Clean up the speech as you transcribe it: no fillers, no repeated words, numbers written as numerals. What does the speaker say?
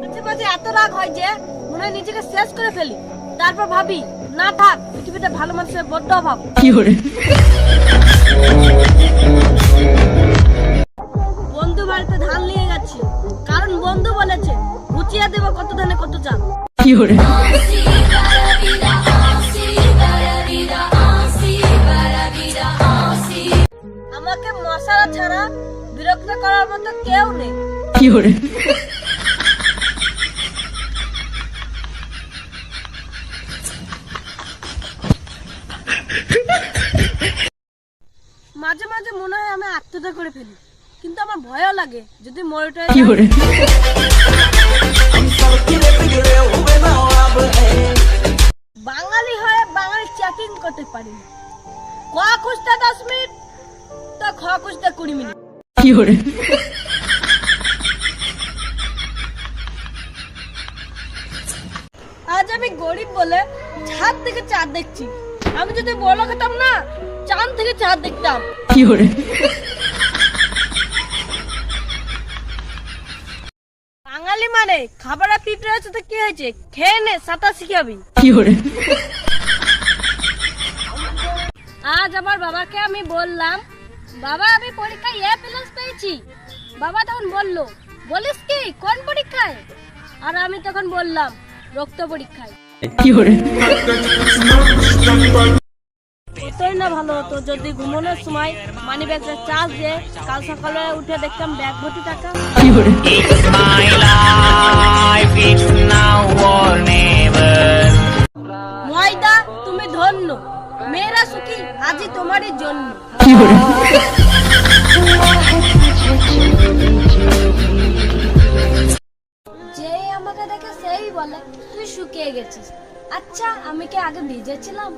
মাঝে মাঝে এত রাগ হয় যে মনে হয় নিজেকে শেষ করে ফেলি। তারপর ভাবি না থাক, পৃথিবীতে ভালো মানুষের বড্ড অভাব। বন্ধু বাড়িতে ধান নিয়ে গেছি, কারণ বন্ধু বলেছে গুছিয়ে দেবো কত ধানে কত চাল। আমাকে মশারা ছাড়া বিরক্ত করার মতো কেউ নেই। মাঝে মাঝে মনে হয় আমি আত্মহত্যা করে ফেলি, কিন্তু আমার ভয়ও লাগে যদি মরে বাঙালি হয়ে বাঙালি চেকিং করতে পারি না। ক খুঁজতে 10 মিনিট তো খ খুঁজতে 20 মিনিট। আজ আমি গরিব বলে ছাদ থেকে চাঁদ দেখছি। আমি যদি বড় খেতাম না, চাঁদ থেকে চাঁদ দেখতাম। বাঙালি মানে খাবারে পিঁপড়ে আছে তো কি হয়েছে, খেয়ে নে, সাঁতার শিখাবি। আজ আমার বাবাকে আমি বললাম, বাবা আমি পরীক্ষায় A+ পেয়েছি। বাবা তখন বলল, বলিস কি, কোন পরীক্ষায়? আর আমি তখন বললাম, রক্ত পরীক্ষায়। কতই না ভালো হতো যদি ঘুমানোর সময় মানি ব্যাগটা চার্জ দিয়ে কাল সকালে উঠে দেখতাম ব্যাগ ভর্তি টাকা। ময়দা তুমি ধন্য, মেয়েরা সুখী আজই তোমারই জন্য। যে আমাকে দেখে সেই বলে তুই শুকিয়ে গেছিস। আচ্ছা আমি কি আগে ভিজেছিলাম?